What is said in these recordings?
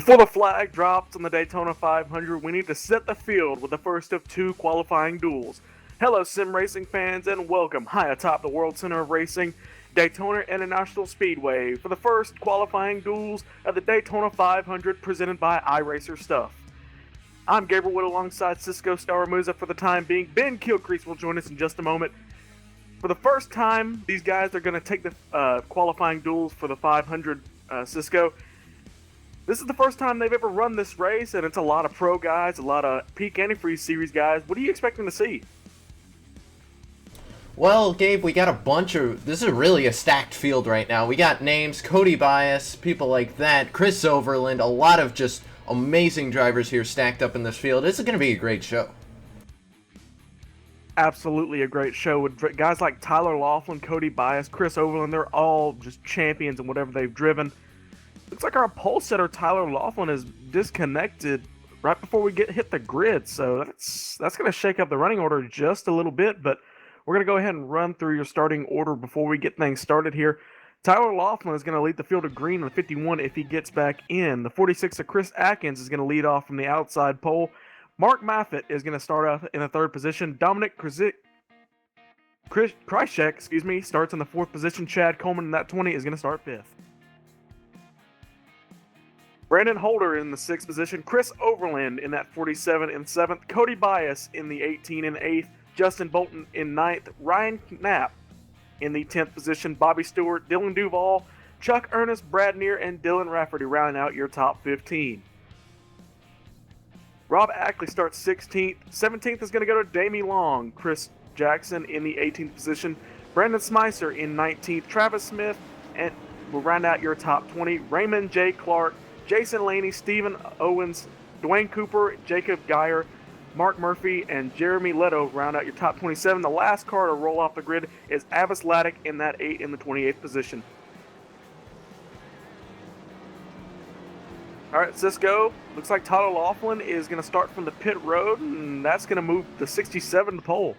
Before the flag drops on the Daytona 500, we need to set the field with the first of two qualifying duels. Hello sim racing fans and welcome high atop the World Center of Racing, Daytona International Speedway for the first qualifying duels of the Daytona 500 presented by iRacer Stuff. I'm Gabriel Wood alongside Cisco Staramuza for the time being. Ben Kilcrease will join us in just a moment. For the first time, these guys are going to take the qualifying duels for the 500 Cisco. This is the first time they've ever run this race, and it's a lot of pro guys, a lot of peak antifreeze series guys. What are you expecting to see? Well, Gabe, we got a bunch of... This is really a stacked field right now. We got names, Cody Bias, people like that, Chris Overland, a lot of just amazing drivers here stacked up in this field. This is going to be a great show. Absolutely a great show with guys like Tyler Laughlin, Cody Bias, Chris Overland. They're all just champions in whatever they've driven. Looks like our pole setter Tyler Laughlin is disconnected right before we hit the grid, so that's going to shake up the running order just a little bit, but we're going to go ahead and run through your starting order before we get things started here. Tyler Laughlin is going to lead the field of green on the 51 if he gets back in. The 46 of Chris Atkins is going to lead off from the outside pole. Mark Maffitt is going to start off in the third position. Dominic Krychek, starts in the fourth position. Chad Coleman in that 20 is going to start fifth. Brandon Holder in the 6th position, Chris Overland in that 47 in 7th, Cody Bias in the 18 in 8th, Justin Bolton in 9th, Ryan Knapp in the 10th position, Bobby Stewart, Dylan Duvall, Chuck Ernest, Brad Neer, and Dylan Rafferty rounding out your top 15. Rob Ackley starts 16th, 17th is going to go to Damie Long, Chris Jackson in the 18th position, Brandon Smicer in 19th, Travis Smith, and will round out your top 20, Raymond J. Clark, Jason Laney, Stephen Owens, Dwayne Cooper, Jacob Geyer, Mark Murphy, and Jeremy Leto round out your top 27. The last car to roll off the grid is Avis Laddick in that 8 in the 28th position. All right, Cisco, looks like Tyler Laughlin is going to start from the pit road, and that's going to move the 67 to pole.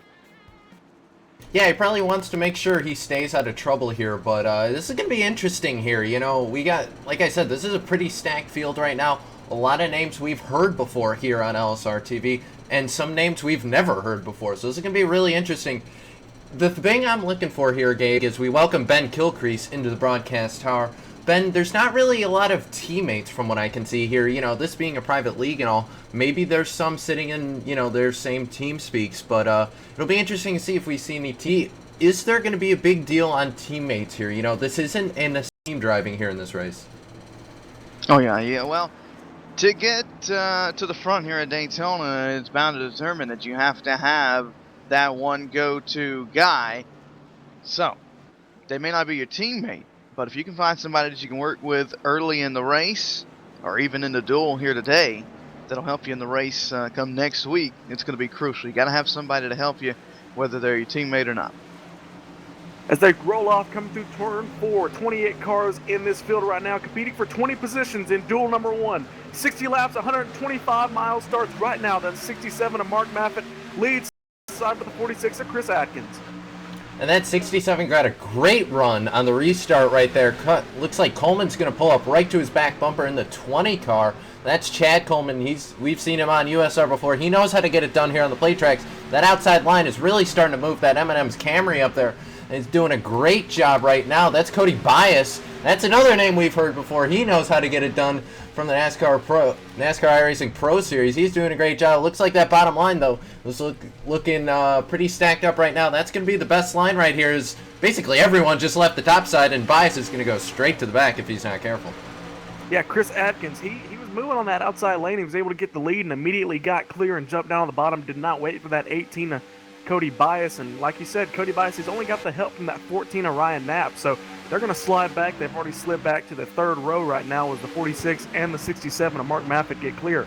Yeah, he probably wants to make sure he stays out of trouble here, but this is going to be interesting here. You know, we got, like I said, this is a pretty stacked field right now. A lot of names we've heard before here on LSRTV, and some names we've never heard before. So this is going to be really interesting. The thing I'm looking for here, Gabe, is we welcome Ben Kilcrease into the broadcast tower. Ben, there's not really a lot of teammates from what I can see here. You know, this being a private league and all, maybe there's some sitting in, you know, their same team speaks, but it'll be interesting to see if we see any Is there going to be a big deal on teammates here? You know, this isn't in a team driving here in this race. Oh, yeah. Well, to get to the front here at Daytona, it's bound to determine that you have to have that one go-to guy. So, they may not be your teammate, but if you can find somebody that you can work with early in the race, or even in the duel here today, that'll help you in the race come next week, it's going to be crucial. You got to have somebody to help you, whether they're your teammate or not. As they roll off, coming through turn 4, 28 cars in this field right now, competing for 20 positions in duel number 1. 60 laps, 125 miles starts right now. That's 67 of Mark Maffitt, leads side with the 46 of Chris Atkins. And that 67 got a great run on the restart right there. Looks like Coleman's going to pull up right to his back bumper in the 20 car. That's Chad Coleman. We've seen him on USR before. He knows how to get it done here on the plate tracks. That outside line is really starting to move that M&M's Camry up there. And he's doing a great job right now. That's Cody Bias. That's another name we've heard before. He knows how to get it done from the NASCAR iRacing Pro Series. He's doing a great job. Looks like that bottom line, though, is looking pretty stacked up right now. That's going to be the best line right here. Is basically everyone just left the top side, and Bias is going to go straight to the back if he's not careful. Yeah, Chris Atkins, he was moving on that outside lane. He was able to get the lead and immediately got clear and jumped down on the bottom. Did not wait for that 18 of Cody Bias. And like you said, Cody Bias, he's only got the help from that 14 of Ryan Knapp. So they're going to slide back. They've already slid back to the third row right now as the 46 and the 67 of Mark Maffitt get clear.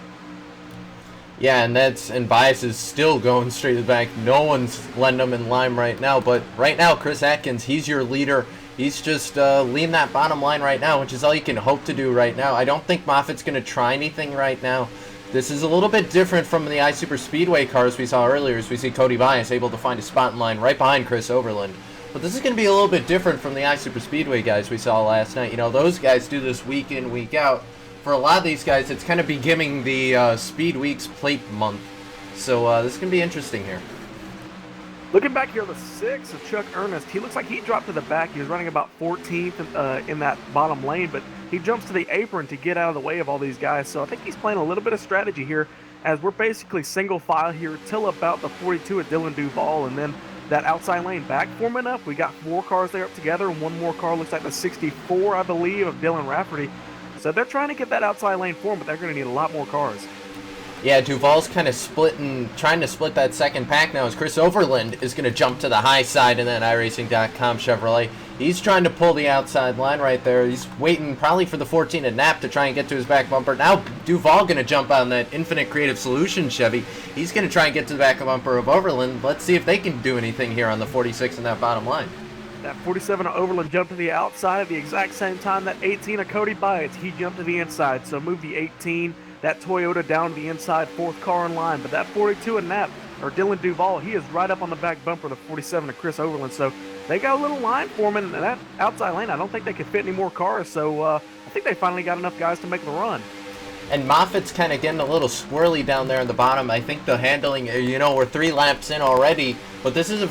Yeah, and Bias is still going straight to the back. No one's letting him in line right now. But right now, Chris Atkins, he's your leader. He's just leading that bottom line right now, which is all you can hope to do right now. I don't think Moffitt's going to try anything right now. This is a little bit different from the iSuper Speedway cars we saw earlier, as we see Cody Bias able to find a spot in line right behind Chris Overland. But this is going to be a little bit different from the iSuper Speedway guys we saw last night. You know, those guys do this week in, week out. for a lot of these guys, it's kind of beginning the Speed Weeks plate month. So this is going to be interesting here. Looking back here, the 6 of Chuck Ernest, he looks like he dropped to the back. He was running about 14th in that bottom lane, but he jumps to the apron to get out of the way of all these guys. So I think he's playing a little bit of strategy here, as we're basically single file here till about the 42 of Dylan Duval, and then that outside lane back forming up. We got 4 cars there up together, and one more car looks like the 64, I believe, of Dylan Rafferty. So they're trying to get that outside lane formed, but they're going to need a lot more cars. Yeah, Duval's kind of trying to split that second pack now as Chris Overland is going to jump to the high side in that iRacing.com Chevrolet. He's trying to pull the outside line right there. He's waiting probably for the 14 at Knapp to try and get to his back bumper. Now Duval going to jump on that Infinite Creative Solutions Chevy. He's going to try and get to the back bumper of Overland. Let's see if they can do anything here on the 46 in that bottom line. That 47 of Overland jumped to the outside at the exact same time that 18 of Cody Byatts, he jumped to the inside. So move the 18, that Toyota down to the inside, 4th car in line. But that 42 of Knapp, or Dylan Duval, he is right up on the back bumper of the 47 of Chris Overland. So they got a little line forming in that outside lane. I don't think they could fit any more cars. So I think they finally got enough guys to make the run. And Moffitt's kind of getting a little squirrely down there in the bottom. I think the handling, we're 3 laps in already. But this is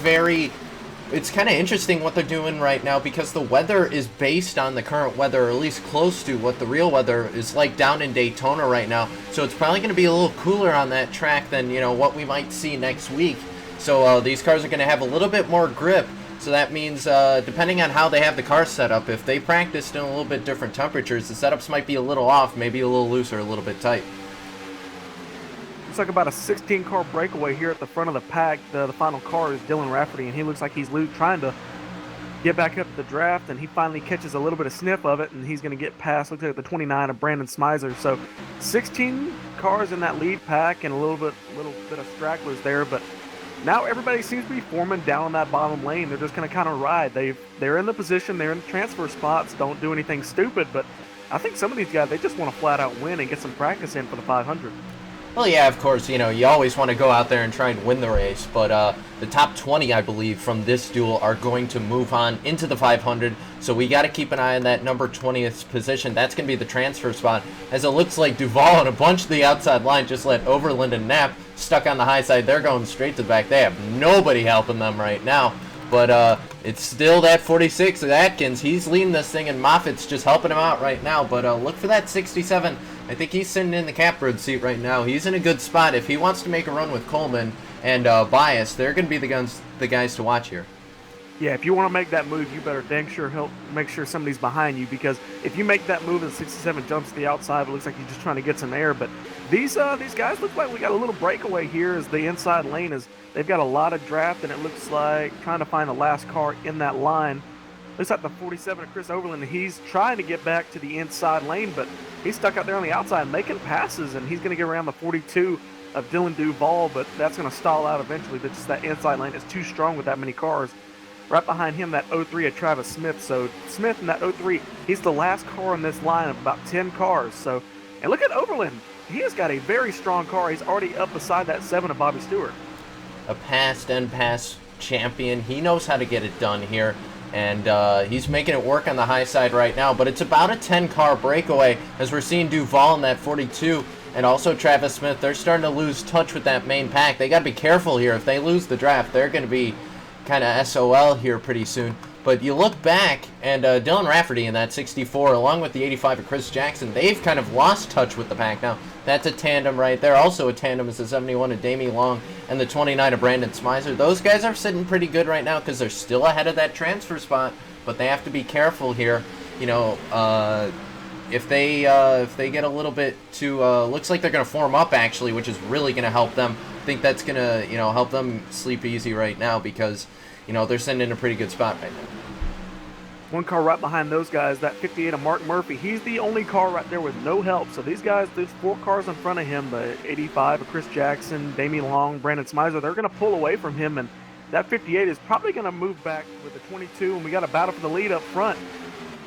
it's kind of interesting what they're doing right now, because the weather is based on the current weather, or at least close to what the real weather is like down in Daytona right now. So it's probably going to be a little cooler on that track than, what we might see next week. So these cars are going to have a little bit more grip. So that means, depending on how they have the car set up, if they practiced in a little bit different temperatures, the setups might be a little off, maybe a little looser, a little bit tight. Looks like about a 16-car breakaway here at the front of the pack. The final car is Dylan Rafferty, and he looks like he's trying to get back up to the draft, and he finally catches a little bit of sniff of it, and he's going to get past, looks like the 29 of Brandon Smizer. So 16 cars in that lead pack and a little bit of stragglers there, but now everybody seems to be forming down in that bottom lane. They're just going to kind of ride. They're in the position, they're in the transfer spots, don't do anything stupid, but I think some of these guys, they just want to flat out win and get some practice in for the 500. Well, yeah, of course, you always want to go out there and try and win the race, but the top 20, I believe, from this duel are going to move on into the 500, so we got to keep an eye on that number 20th position. That's going to be the transfer spot, as it looks like Duval and a bunch of the outside line just let Overland and Knapp stuck on the high side. They're going straight to the back. They have nobody helping them right now, but it's still that 46 of Atkins. He's leading this thing, and Moffitt's just helping him out right now, but look for that 67. I think he's sitting in the catbird seat right now. He's in a good spot. If he wants to make a run with Coleman and Bias, they're going to be the guys to watch here. Yeah, if you want to make that move, you better make sure somebody's behind you, because if you make that move and 67 jumps to the outside, it looks like you're just trying to get some air. But these guys look like we got a little breakaway here, as the inside lane they've got a lot of draft, and it looks like trying to find the last car in that line. Looks like the 47 of Chris Overland. He's trying to get back to the inside lane, but he's stuck out there on the outside making passes, and he's going to get around the 42 of Dylan Duval, but that's going to stall out eventually. But just that inside lane is too strong with that many cars. Right behind him, that 03 of Travis Smith. So Smith in that 03, he's the last car in this line of about 10 cars. So, and look at Overland. He has got a very strong car. He's already up beside that 7 of Bobby Stewart. A past and past champion. He knows how to get it done here. And he's making it work on the high side right now, but it's about a 10-car breakaway, as we're seeing Duval in that 42, and also Travis Smith. They're starting to lose touch with that main pack. They got to be careful here. If they lose the draft, they're going to be kind of SOL here pretty soon. But you look back, and Dylan Rafferty in that 64, along with the 85 of Chris Jackson, they've kind of lost touch with the pack. Now, that's a tandem right there. Also a tandem is the 71 of Damie Long and the 29 of Brandon Smizer. Those guys are sitting pretty good right now, because they're still ahead of that transfer spot, but they have to be careful here. If they get a little bit too, looks like they're going to form up, actually, which is really going to help them. I think that's going to, help them sleep easy right now, because they're sitting in a pretty good spot right now. One car right behind those guys, that 58 of Mark Murphy. He's the only car right there with no help. So these guys, there's 4 cars in front of him, the 85 of Chris Jackson, Damie Long, Brandon Smizer. They're going to pull away from him, and that 58 is probably going to move back with the 22, and we got a battle for the lead up front.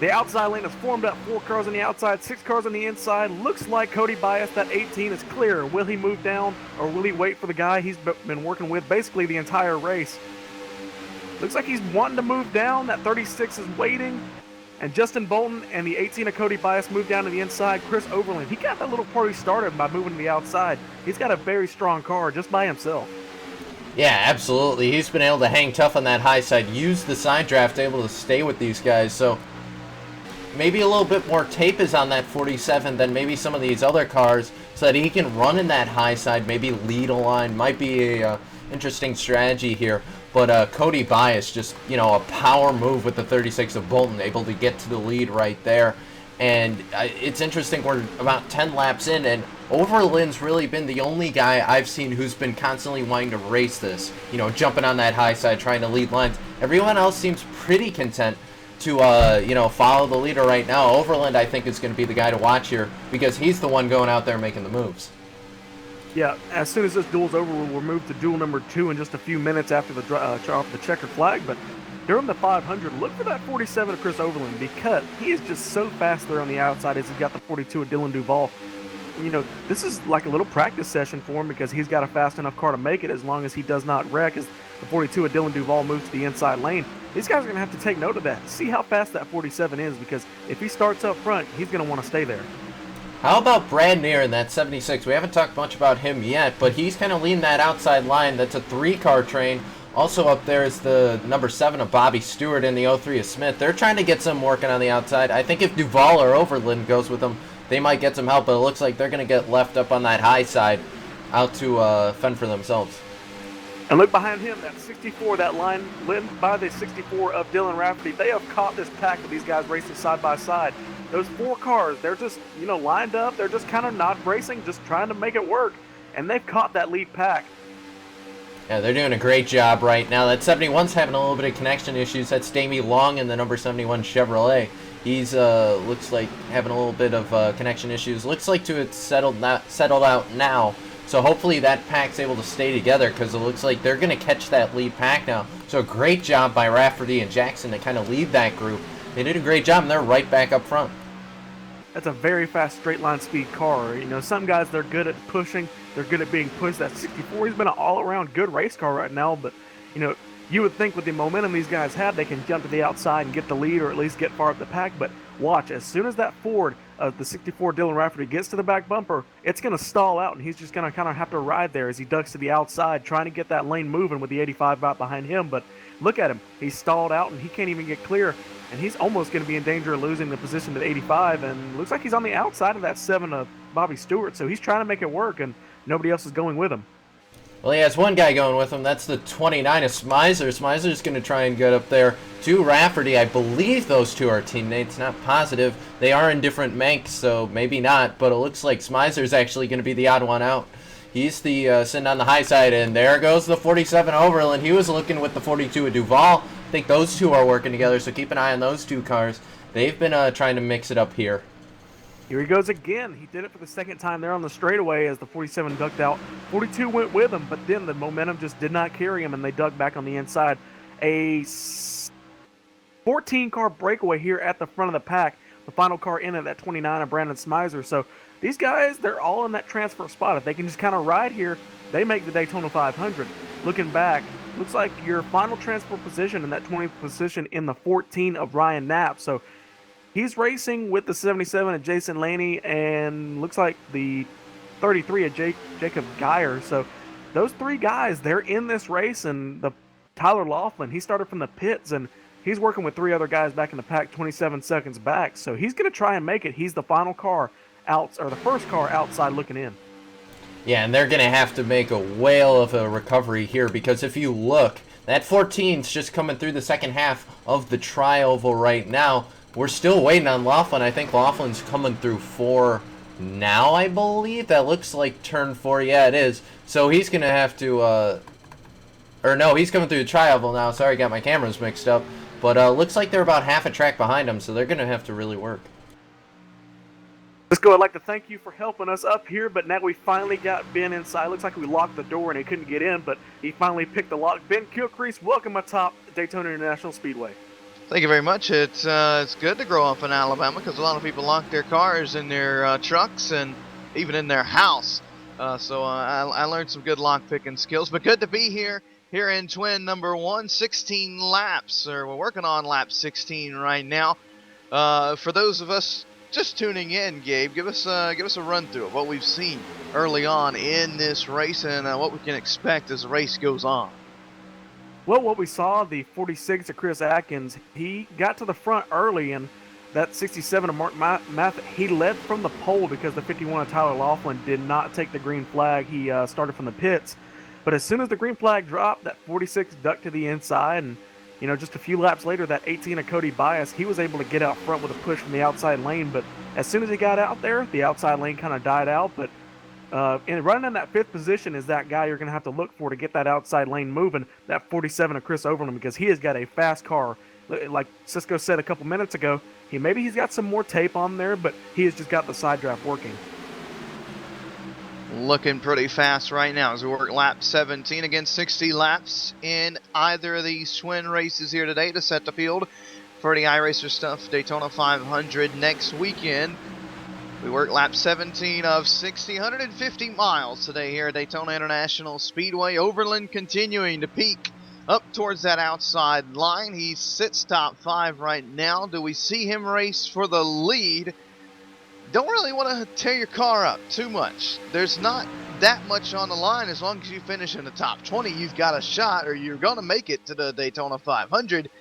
The outside lane has formed up, 4 cars on the outside, 6 cars on the inside. Looks like Cody Bias, that 18, is clear. Will he move down, or will he wait for the guy he's been working with basically the entire race? Looks like he's wanting to move down. That 36 is waiting. And Justin Bolton and the 18 of Cody Bias moved down to the inside. Chris Overland, he got that little party started by moving to the outside. He's got a very strong car just by himself. Yeah, absolutely. He's been able to hang tough on that high side, use the side draft, able to stay with these guys. So maybe a little bit more tape is on that 47 than maybe some of these other cars, so that he can run in that high side, maybe lead a line. Might be a interesting strategy here. But Cody Bias, just, you know, a power move with the 36 of Bolton, able to get to the lead right there. And it's interesting, we're about 10 laps in, and Overland's really been the only guy I've seen who's been constantly wanting to race this. You know, jumping on that high side, trying to lead lines. Everyone else seems pretty content to, you know, follow the leader right now. Overland, I think, is going to be the guy to watch here, because he's the one going out there making the moves. Yeah, as soon as this duel's over, we'll move to duel number 2 in just a few minutes after the checkered flag. But during the 500, look for that 47 of Chris Overland, because he is just so fast there on the outside as he's got the 42 of Dylan Duval. You know, this is like a little practice session for him, because he's got a fast enough car to make it as long as he does not wreck as the 42 of Dylan Duval moves to the inside lane. These guys are going to have to take note of that, see how fast that 47 is, because if he starts up front, he's going to want to stay there. How about Brad Neer in that 76? We haven't talked much about him yet, but he's kind of leading that outside line. That's a 3-car train. Also up there is the number 7 of Bobby Stewart and the 03 of Smith. They're trying to get some working on the outside. I think if Duval or Overland goes with them, they might get some help, but it looks like they're going to get left up on that high side out to fend for themselves. And look behind him, that 64, that line led by the 64 of Dylan Rafferty. They have caught this pack of these guys racing side by side. Those 4 cars, they're just, you know, lined up. They're just kind of not racing, just trying to make it work. And they've caught that lead pack. Yeah, they're doing a great job right now. That 71's having a little bit of connection issues. That's Damie Long in the number 71 Chevrolet. He's looks like having a little bit of connection issues. Looks like to it's settled out now. So hopefully that pack's able to stay together, because it looks like they're going to catch that lead pack now. So a great job by Rafferty and Jackson to kind of lead that group. They did a great job, and they're right back up front. That's a very fast straight line speed car. You know, some guys, they're good at pushing. They're good at being pushed. That 64, he's been an all-around good race car right now. But, you know, you would think with the momentum these guys have, they can jump to the outside and get the lead, or at least get far up the pack. But watch, as soon as that Ford of the 64 Dylan Rafferty gets to the back bumper, it's going to stall out, and he's just going to kind of have to ride there as he ducks to the outside, trying to get that lane moving with the 85 right behind him. But look at him. He's stalled out, and he can't even get clear. And he's almost going to be in danger of losing the position to 85, and looks like he's on the outside of that 7 of Bobby Stewart, so he's trying to make it work, and nobody else is going with him. Well, he has one guy going with him. That's the 29 of Smizer. Smizer's going to try and get up there to Rafferty. I believe those two are teammates, not positive. They are in different makes, so maybe not, but it looks like Smizer's actually going to be the odd one out. He's the sitting on the high side, and there goes the 47 Overland. He was looking with the 42 of Duval. I think those two are working together, so keep an eye on those 2 cars. They've been trying to mix it up here. Here he goes again. He did it for the second time there on the straightaway as the 47 ducked out. 42 went with him, but then the momentum just did not carry him, and they dug back on the inside. A 14-car breakaway here at the front of the pack. The final car in at that 29 of Brandon Smizer. So these guys, they're all in that transfer spot. If they can just kind of ride here, they make the Daytona 500. Looking back, looks like your final transfer position in that 20th position in the 14 of Ryan Knapp. So he's racing with the 77 of Jason Laney, and looks like the 33 of Jacob Geyer. So those 3 guys, they're in this race, and the Tyler Laughlin, he started from the pits, and he's working with 3 other guys back in the pack, 27 seconds back. So he's going to try and make it. He's the final car out, or the first car outside looking in. Yeah, and they're going to have to make a whale of a recovery here, because if you look, that 14's just coming through the second half of the tri-oval right now. We're still waiting on Laughlin. I think Laughlin's coming through 4 now, I believe. That looks like turn 4. Yeah, it is. So he's going to have to, or no, he's coming through the tri-oval now. Sorry, got my cameras mixed up. But looks like they're about half a track behind him, so they're going to have to really work. Let's go. I'd like to thank you for helping us up here, but now we finally got Ben inside. Looks like we locked the door and he couldn't get in, but he finally picked the lock. Ben Kilcrease, welcome atop Daytona International Speedway. Thank you very much. It's good to grow up in Alabama, because a lot of people lock their cars in their trucks and even in their house. So I learned some good lock picking skills. But good to be here in twin number 1, 16 laps. Or we're working on lap 16 right now. For those of us just tuning in, Gabe, give us a run through of what we've seen early on in this race and what we can expect as the race goes on. Well, what we saw, the 46 of Chris Atkins, he got to the front early, and that 67 of Mark Math, he led from the pole because the 51 of Tyler Laughlin did not take the green flag. He started from the pits. But as soon as the green flag dropped, that 46 ducked to the inside, and just a few laps later, that 18 of Cody Bias, he was able to get out front with a push from the outside lane. But as soon as he got out there, the outside lane kind of died out. But running in that fifth position is that guy you're going to have to look for to get that outside lane moving, that 47 of Chris Overland, because he has got a fast car. Like Cisco said a couple minutes ago, he's got some more tape on there, but he has just got the side draft working. Looking pretty fast right now as we work lap 17 again, 60 laps in either of these Schwinn races here today to set the field for the iRacer Stuff Daytona 500 next weekend. We work lap 17 of 60, 150 miles today here at Daytona International Speedway. Overland continuing to peak up towards that outside line. He sits top 5 right now. Do we see him race for the lead? Don't really want to tear your car up too much. There's not that much on the line. As long as you finish in the top 20, you've got a shot, or you're going to make it to the Daytona 500.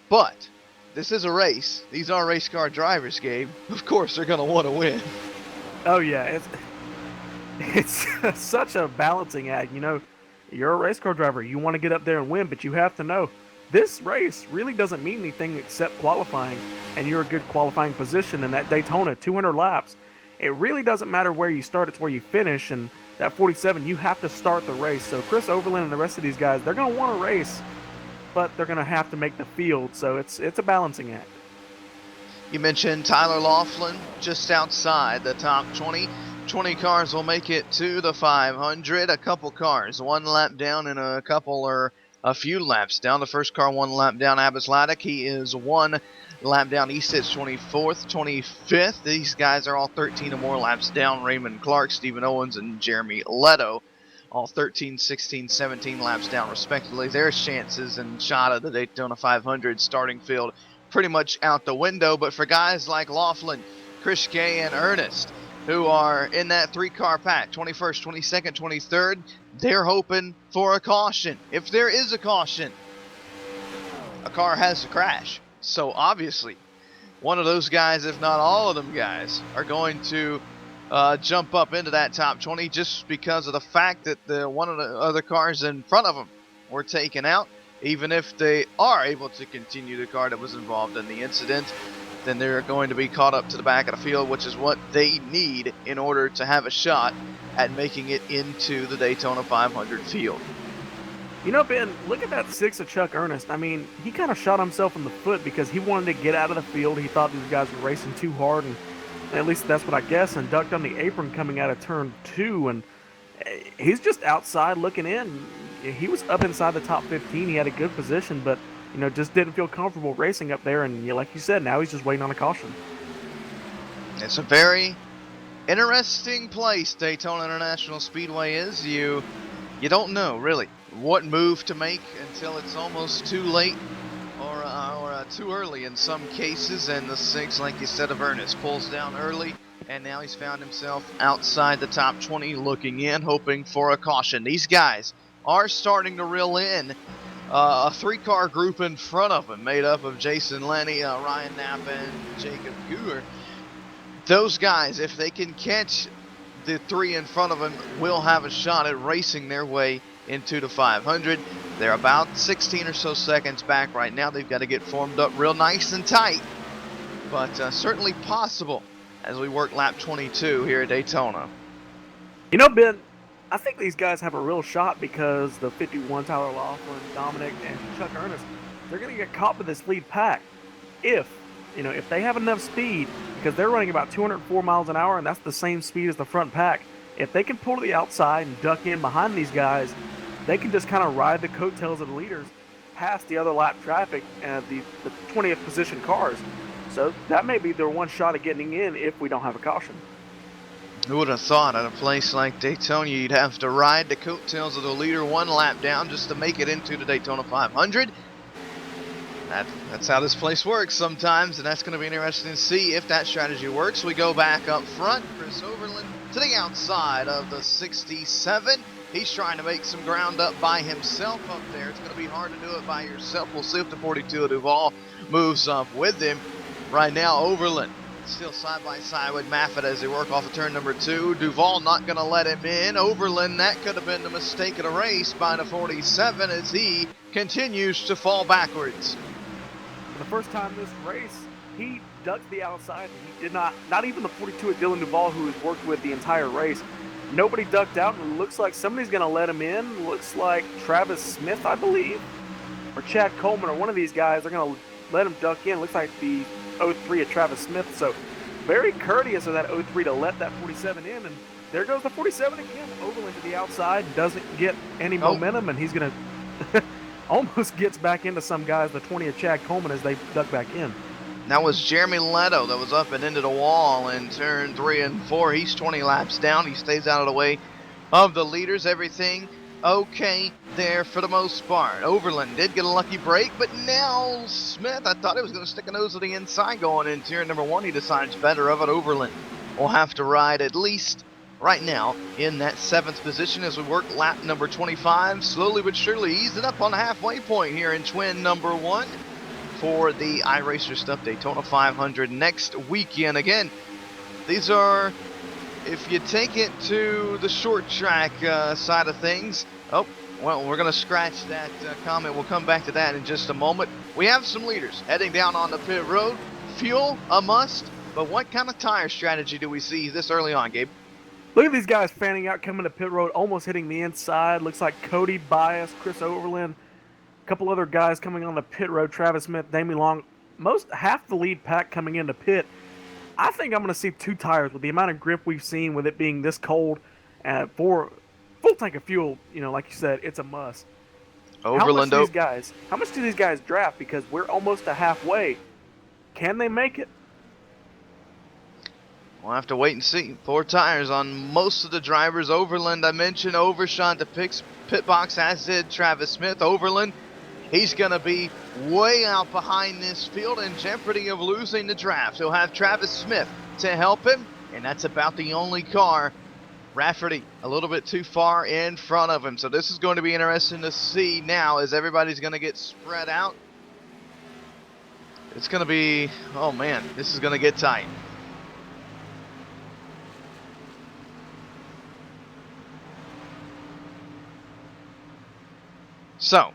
But this is a race. These are race car drivers, Gabe. Of course they're going to want to win. Oh, yeah. It's such a balancing act. You're a race car driver. You want to get up there and win, but you have to know this race really doesn't mean anything except qualifying, and you're a good qualifying position in that Daytona, 200 laps. It really doesn't matter where you start, it's where you finish, and that 47, you have to start the race. So Chris Overland and the rest of these guys, they're going to want to race, but they're going to have to make the field, so it's a balancing act. You mentioned Tyler Laughlin just outside the top 20. 20 cars will make it to the 500. A couple cars, one lap down and a couple or a few laps down. The first car 1 lap down, Abbas Laddick. He is 1 lap down. He sits 24th, 25th. These guys are all 13 or more laps down. Raymond Clark, Stephen Owens, and Jeremy Leto, all 13, 16, 17 laps down respectively. Their chances and shot at the Daytona 500 starting field pretty much out the window. But for guys like Laughlin, Chris Gay, and Ernest, who are in that 3-car pack, 21st, 22nd, 23rd, they're hoping for a caution. If there is a caution, a car has to crash. So obviously, one of those guys, if not all of them guys, are going to jump up into that top 20 just because of the fact that one of the other cars in front of them were taken out. Even if they are able to continue the car that was involved in the incident, then they're going to be caught up to the back of the field, which is what they need in order to have a shot at making it into the Daytona 500 field. Ben, look at that 6 of Chuck Ernest. I mean, he kind of shot himself in the foot because he wanted to get out of the field. He thought these guys were racing too hard, and at least that's what I guess, and ducked on the apron coming out of turn 2, and he's just outside looking in. He was up inside the top 15. He had a good position, but just didn't feel comfortable racing up there, and like you said, now he's just waiting on a caution. It's a very interesting place Daytona International Speedway is. You don't know really what move to make until it's almost too late or too early in some cases. And the 6, like you said, of Ernest pulls down early, and now he's found himself outside the top 20, looking in, hoping for a caution. These guys are starting to reel in a 3-car group in front of him, made up of Jason Lenny, Ryan Knapp, and Jacob Guer. Those guys, if they can catch the 3 in front of them, will have a shot at racing their way into the 500. They're about 16 or so seconds back right now. They've got to get formed up real nice and tight, but certainly possible as we work lap 22 here at Daytona. Ben, I think these guys have a real shot because the 51, Tyler Laughlin, Dominic, and Chuck Ernest, they're going to get caught with this lead pack. If they have enough speed, because they're running about 204 miles an hour, and that's the same speed as the front pack. If they can pull to the outside and duck in behind these guys, they can just kind of ride the coattails of the leaders past the other lap traffic and the 20th position cars. So that may be their one shot at getting in if we don't have a caution. Who would have thought at a place like Daytona you'd have to ride the coattails of the leader 1 lap down just to make it into the Daytona 500? That's how this place works sometimes, and that's going to be interesting to see if that strategy works. We go back up front. Chris Overland to the outside of the 67. He's trying to make some ground up by himself up there. It's going to be hard to do it by yourself. We'll see if the 42 of Duval moves up with him. Right now, Overland still side by side with Maffett as they work off of turn number 2. Duval not going to let him in. Overland, that could have been the mistake of the race by the 47 as he continues to fall backwards. For the first time this race, he ducked the outside. He did not even the 42 of Dylan Duval, who has worked with the entire race. Nobody ducked out, and it looks like somebody's going to let him in. Looks like Travis Smith, I believe, or Chad Coleman, or one of these guys are going to let him duck in. Looks like the 03 of Travis Smith. So very courteous of that 03 to let that 47 in, and there goes the 47 again. Overland to the outside, doesn't get any momentum, and he's going to almost gets back into some guys, the 20 of Chad Coleman, as they duck back in. That was Jeremy Leto that was up and into the wall in turn 3 and 4. He's 20 laps down. He stays out of the way of the leaders. Everything okay there for the most part. Overland did get a lucky break, but now Smith, I thought he was going to stick a nose to the inside going in turn number 1. He decides better of it. Overland will have to ride at least right now in that 7th position as we work lap number 25. Slowly but surely easing up on the halfway point here in twin number 1 for the iRacer Stuff Daytona 500 next weekend. Again, these are, if you take it to the short track side of things, well, we're going to scratch that comment. We'll come back to that in just a moment. We have some leaders heading down on the pit road. Fuel, a must, but what kind of tire strategy do we see this early on, Gabe? Look at these guys fanning out, coming to pit road, almost hitting the inside. Looks like Cody Bias, Chris Overland, a couple other guys coming on the pit road. Travis Smith, Damien Long, half the lead pack coming into pit. I think I'm going to see 2 tires with the amount of grip we've seen with it being this cold. For full tank of fuel, like you said, it's a must. Overland. How much do these guys draft? Because we're almost to halfway. Can they make it? We'll have to wait and see. 4 tires on most of the drivers. Overland, I mentioned, overshot the pit box, as did Travis Smith. Overland, he's going to be way out behind this field in jeopardy of losing the draft. He'll have Travis Smith to help him, and that's about the only car. Rafferty a little bit too far in front of him. So this is going to be interesting to see now as everybody's going to get spread out. It's going to be, oh man, this is going to get tight. So,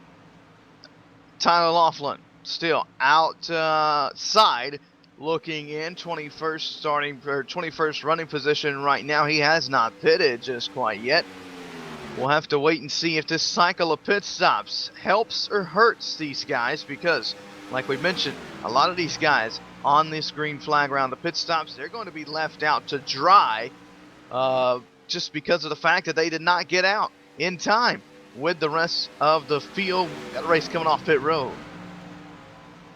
Tyler Laughlin still outside looking in, 21st running position right now. He has not pitted just quite yet. We'll have to wait and see if this cycle of pit stops helps or hurts these guys, because like we mentioned, a lot of these guys on this green flag around the pit stops, they're going to be left out to dry just because of the fact that they did not get out in time with the rest of the field. Got a race coming off pit road.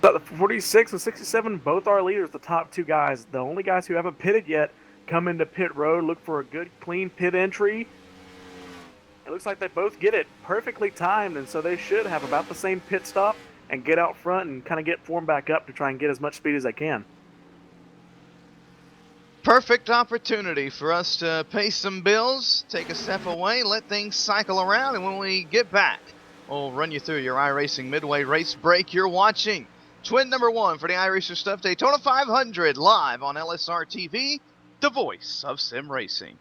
But the 46 and 67, both our leaders, the top 2 guys, the only guys who haven't pitted yet, come into pit road, look for a good, clean pit entry. It looks like they both get it perfectly timed, and so they should have about the same pit stop and get out front and kind of get formed back up to try and get as much speed as they can. Perfect opportunity for us to pay some bills, take a step away, let things cycle around, and when we get back, we'll run you through your iRacing Midway race break. You're watching twin number 1 for the iRacer Stuff Daytona 500 live on LSRTV, the voice of sim racing.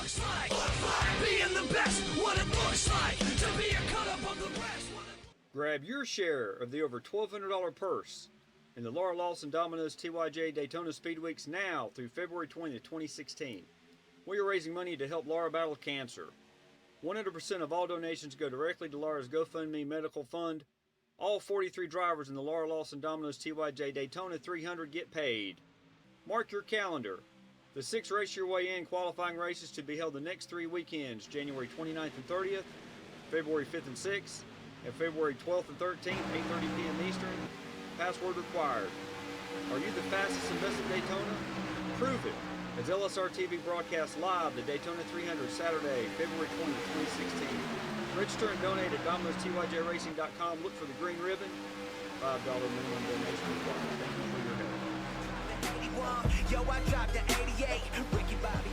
looks like. Being the best, what it looks like. To be a cut up of the rest. Grab your share of the over $1,200 purse in the Laura Lawson Domino's TYJ Daytona Speed Weeks now through February 20th, 2016. We are raising money to help Laura battle cancer. 100% of all donations go directly to Laura's GoFundMe medical fund. All 43 drivers in the Laura Lawson Domino's TYJ Daytona 300 get paid. Mark your calendar. The 6 Race Your Way In qualifying races to be held the next 3 weekends, January 29th and 30th, February 5th and 6th, and February 12th and 13th, 8:30 p.m. Eastern. Password required. Are you the fastest and best at Daytona? Prove it, as LSRTV broadcasts live the Daytona 300 Saturday, February 20th, 2016. Register and donate at Domino'sTYJRacing.com. Look for the green ribbon. $5 minimum donation required. Thank you for your help. Yo, I dropped the 88. Ricky Bobby.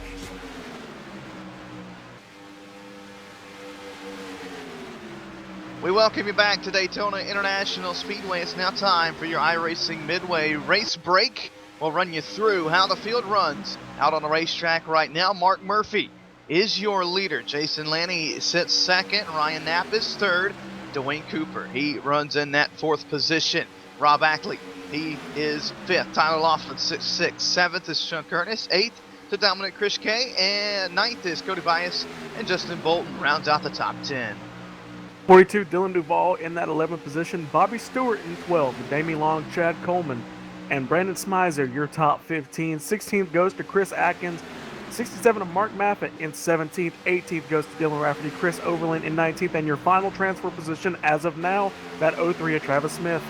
We welcome you back to Daytona International Speedway. It's now time for your iRacing Midway race break. We'll run you through how the field runs out on the racetrack right now. Mark Murphy is your leader. Jason Lanny sits second. Ryan Knapp is third. Dwayne Cooper, he runs in that 4th position. Rob Ackley, he is 5th. Tyler Laughlin, 6th. 7th is Chuck Ernest. 8th to Dominic Krishke. And 9th is Cody Bias. And Justin Bolton rounds out the top 10. 42, Dylan Duvall in that 11th position. Bobby Stewart in 12th. Damien Long, Chad Coleman, and Brandon Smizer, your top 15. 16th goes to Chris Atkins. 67 to Mark Maffett in 17th. 18th goes to Dylan Rafferty. Chris Overland in 19th. And your final transfer position as of now, that 03 of Travis Smith.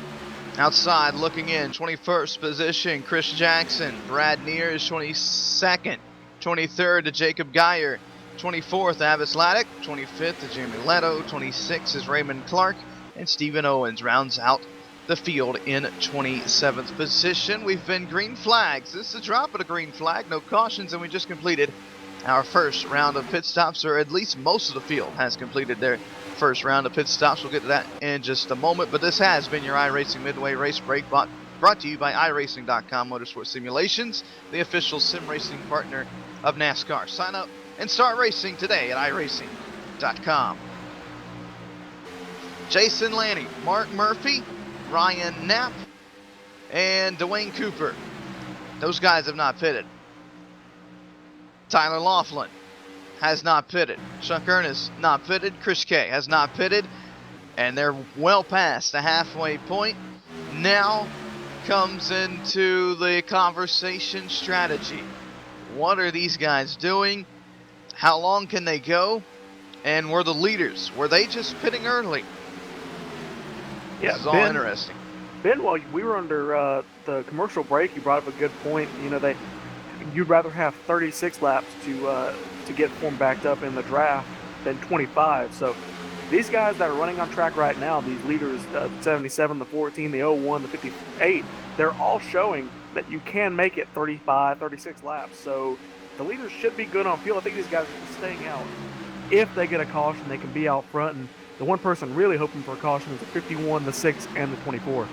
Outside looking in, 21st position, Chris Jackson. Brad Neers, 22nd. 23rd to Jacob Geyer. 24th, Avis Laddick. 25th to Jeremy Leto. 26th is Raymond Clark. And Stephen Owens rounds out the field in 27th position. We've been green flags. This is the drop of the green flag. No cautions, and we just completed our first round of pit stops, or at least most of the field has completed their first round of pit stops. We'll get to that in just a moment. But this has been your iRacing Midway Race Break, brought to you by iRacing.com Motorsport Simulations, the official sim racing partner of NASCAR. Sign up and start racing today at iRacing.com. Jason Lanny, Mark Murphy, Ryan Knapp, and Dwayne Cooper. Those guys have not pitted. Tyler Laughlin has not pitted. Chuck Ernest not pitted. Chris K has not pitted. And they're well past the halfway point. Now comes into the conversation strategy. What are these guys doing? How long can they go? And were the leaders, were they just pitting early? Yeah, this is all interesting. Ben, while we were under the commercial break, you brought up a good point. You know, you'd rather have 36 laps to get form backed up in the draft than 25. So these guys that are running on track right now, these leaders, 77, the 14, the 01, the 58, they're all showing that you can make it 35, 36 laps. So the leaders should be good on fuel. I think these guys are staying out. If they get a caution, they can be out front. And the one person really hoping for a caution is the 51, the 6, and the 24.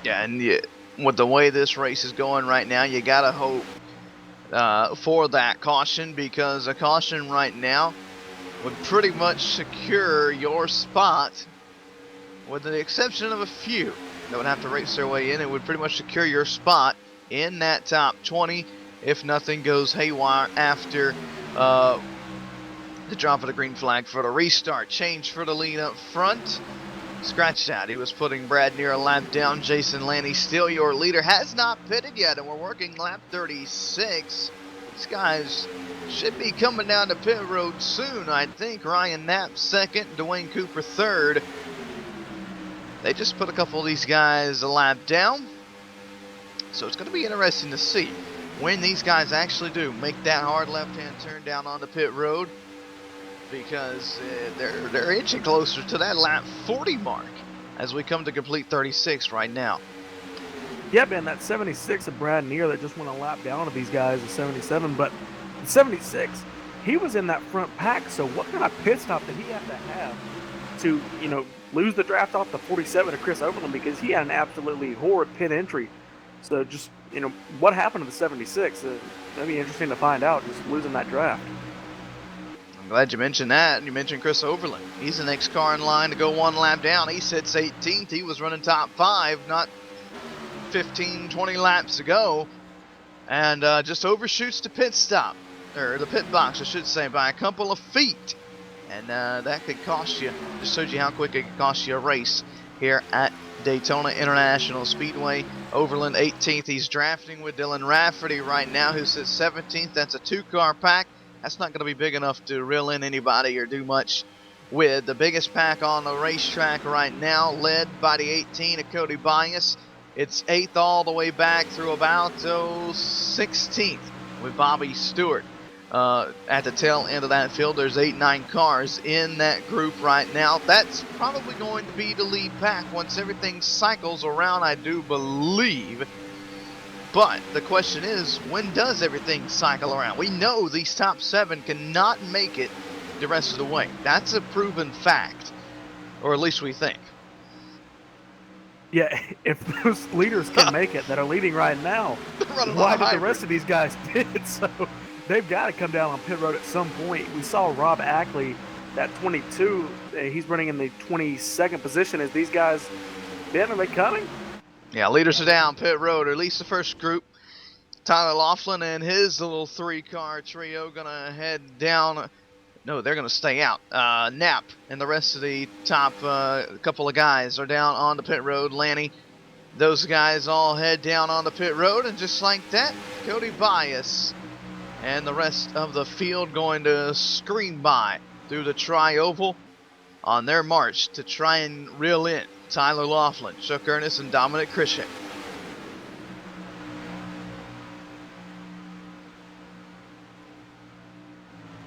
Yeah, and with the way this race is going right now, you got to hope for that caution, because a caution right now would pretty much secure your spot, with the exception of a few that would have to race their way in. It would pretty much secure your spot in that top 20 if nothing goes haywire after the drop of the green flag for the restart. Change for the lead up front. Scratched out. He was putting Brad near a lap down. Jason Lanny, still your leader, has not pitted yet, and we're working lap 36. These guys should be coming down the pit road soon, I think. Ryan Knapp second, Dwayne Cooper third. They just put a couple of these guys a lap down. So it's going to be interesting to see when these guys actually do make that hard left-hand turn down on the pit road, because they're inching closer to that lap 40 mark as we come to complete 36 right now. Yeah, Ben, that 76 of Brad Neer that just went a lap down of these guys is 77, but 76, he was in that front pack, so what kind of pit stop did he have to have to, lose the draft off the 47 to Chris Overland, because he had an absolutely horrid pit entry. So just, what happened to the 76? That'd be interesting to find out, just losing that draft. I'm glad you mentioned that. You mentioned Chris Overland. He's the next car in line to go one lap down. He sits 18th. He was running top 5 not 15, 20 laps ago. And just overshoots the pit stop. Or the pit box, I should say, by a couple of feet. And that could cost you, just shows you how quick it could cost you a race here at Daytona International Speedway. Overland 18th. He's drafting with Dylan Rafferty right now, who sits 17th. That's a 2-car pack. That's not going to be big enough to reel in anybody or do much with. The biggest pack on the racetrack right now, led by the 18 of Cody Bias. It's 8th all the way back through about 16th with Bobby Stewart. At the tail end of that field, there's 8-9 cars in that group right now. That's probably going to be the lead pack once everything cycles around, I do believe. But the question is, when does everything cycle around? We know these top 7 cannot make it the rest of the way. That's a proven fact, or at least we think. Yeah, if those leaders can make it that are leading right now, why did the rest of these guys did? So they've got to come down on pit road at some point. We saw Rob Ackley, that 22, he's running in the 22nd position. Is these guys, Ben, are they coming? Yeah, leaders are down pit road, or at least the first group. Tyler Laughlin and his little 3-car trio gonna head down. No, they're gonna stay out. Knapp and the rest of the top couple of guys are down on the pit road. Lanny, those guys all head down on the pit road, and just like that, Cody Bias and the rest of the field going to scream by through the tri-oval on their march to try and reel in Tyler Laughlin, Chuck Ernest, and Dominic Krishek.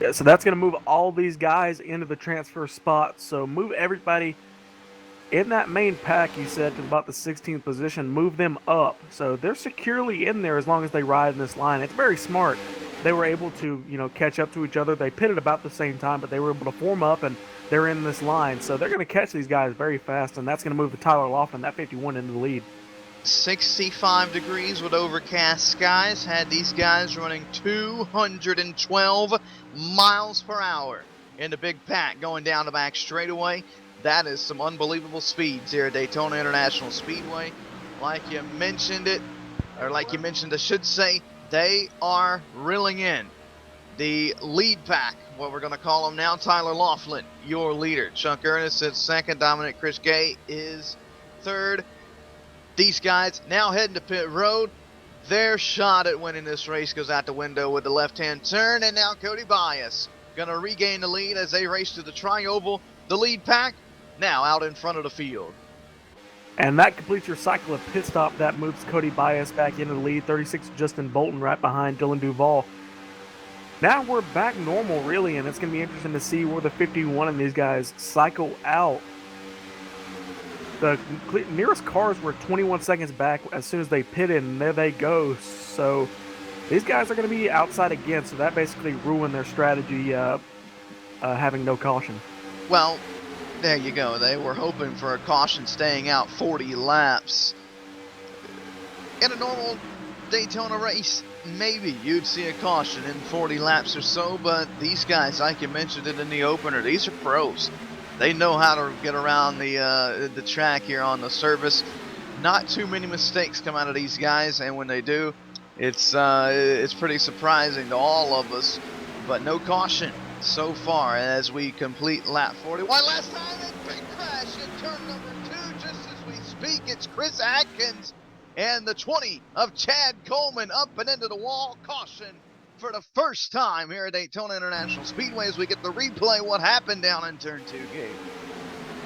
Yeah, so that's going to move all these guys into the transfer spot. So move everybody in that main pack, you said, to about the 16th position. Move them up. So they're securely in there as long as they ride in this line. It's very smart. They were able to, catch up to each other. They pitted about the same time, but they were able to form up, and they're in this line. So they're going to catch these guys very fast, and that's going to move the Tyler Laughlin, that 51, into the lead. 65 degrees with overcast skies had these guys running 212 miles per hour in the big pack going down the back straightaway. That is some unbelievable speeds here at Daytona International Speedway. Like you mentioned it, or like you mentioned, I should say, they are reeling in the lead pack, what we're going to call them now. Tyler Laughlin, your leader. Chuck Ernest is second. Dominic Krishke is third. These guys now heading to pit road. Their shot at winning this race goes out the window with the left-hand turn, and now Cody Bias going to regain the lead as they race to the tri-oval. The lead pack now out in front of the field. And that completes your cycle of pit stop. That moves Cody Bias back into the lead. 36, Justin Bolton right behind Dylan Duvall. Now we're back normal, really, and it's going to be interesting to see where the 51 and these guys cycle out. The nearest cars were 21 seconds back as soon as they pitted, and there they go. So these guys are going to be outside again, so that basically ruined their strategy, having no caution. Well, there you go. They were hoping for a caution staying out 40 laps. In a normal Daytona race, maybe you'd see a caution in 40 laps or so, but these guys, like you mentioned it in the opener, these are pros. They know how to get around the track here on the surface. Not too many mistakes come out of these guys, and when they do, it's pretty surprising to all of us. But no caution so far as we complete lap 41. Last time, a big crash in turn number 2. Just as we speak, it's Chris Atkins and the 20 of Chad Coleman up and into the wall. Caution for the first time here at Daytona International Speedway as we get the replay what happened down in turn 2, Gabe.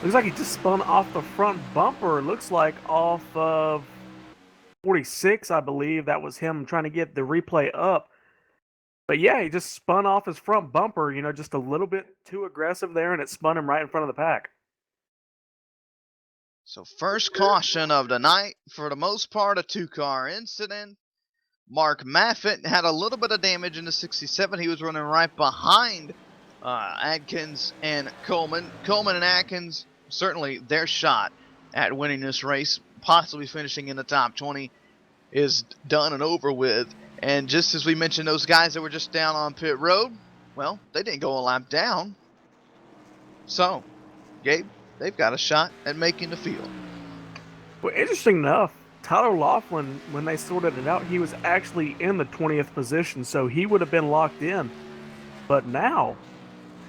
Looks like he just spun off the front bumper. Looks like off of 46, I believe. That was him trying to get the replay up. But yeah, he just spun off his front bumper, just a little bit too aggressive there, and it spun him right in front of the pack. So first caution of the night, for the most part, a 2-car incident. Mark Maffitt had a little bit of damage in the 67. He was running right behind Adkins and Coleman. Coleman and Adkins, certainly their shot at winning this race, possibly finishing in the top 20, is done and over with. And just as we mentioned, those guys that were just down on pit road, well, they didn't go a lap down. So, Gabe, they've got a shot at making the field. Well, interesting enough, Tyler Laughlin, when they sorted it out, he was actually in the 20th position, so he would have been locked in. But now,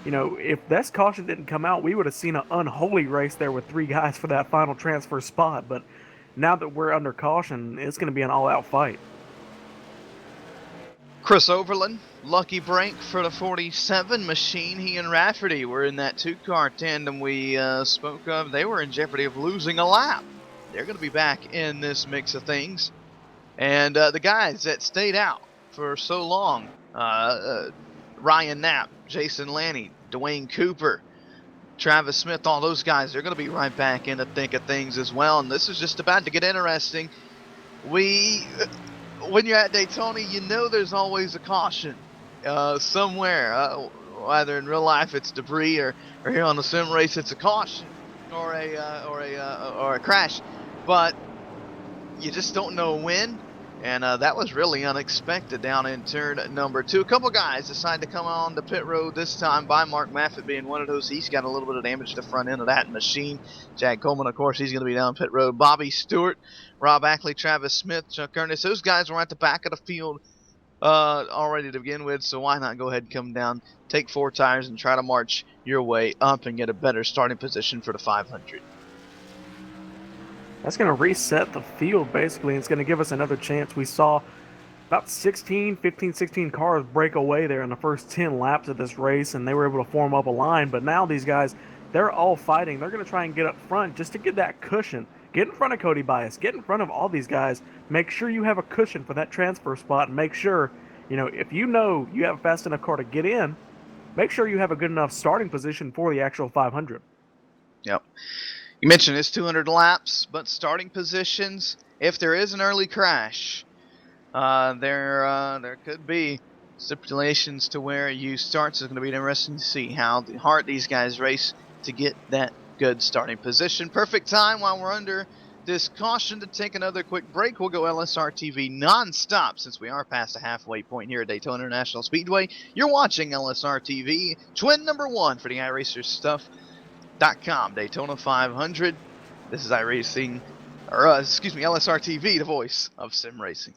if this caution didn't come out, we would have seen an unholy race there with 3 guys for that final transfer spot. But now that we're under caution, it's going to be an all-out fight. Chris Overland, lucky break for the 47 machine. He and Rafferty were in that 2-car tandem we spoke of. They were in jeopardy of losing a lap. They're going to be back in this mix of things. And the guys that stayed out for so long, Ryan Knapp, Jason Lanny, Dwayne Cooper, Travis Smith, all those guys, they're going to be right back in the thick of things as well. And this is just about to get interesting. When you're at Daytona, you know there's always a caution somewhere. Either in real life it's debris, or here on the sim race it's a caution or a crash. But you just don't know when. And that was really unexpected down in turn number 2. A couple guys decided to come on the pit road this time, by Mark Maffitt being one of those. He's got a little bit of damage to the front end of that machine. Jack Coleman, of course, he's going to be down pit road. Bobby Stewart, Rob Ackley, Travis Smith, Chuck Ernest. Those guys were at the back of the field already to begin with, so why not go ahead and come down, take 4 tires, and try to march your way up and get a better starting position for the 500. That's going to reset the field, basically, and it's going to give us another chance. We saw about 16 cars break away there in the first 10 laps of this race, and they were able to form up a line. But now these guys, they're all fighting. They're going to try and get up front just to get that cushion. Get in front of Cody Bias. Get in front of all these guys. Make sure you have a cushion for that transfer spot, and make sure, if you know you have a fast enough car to get in, make sure you have a good enough starting position for the actual 500. Yep. You mentioned it's 200 laps, but starting positions, if there is an early crash, there could be stipulations to where you start. So it's going to be interesting to see how hard these guys race to get that good starting position. Perfect time while we're under this caution to take another quick break. We'll go LSRTV non-stop since we are past the halfway point here at Daytona International Speedway. You're watching LSRTV, twin number 1 for the iRacers Stuff.com Daytona 500. This is iRacing, LSRTV, the voice of sim racing.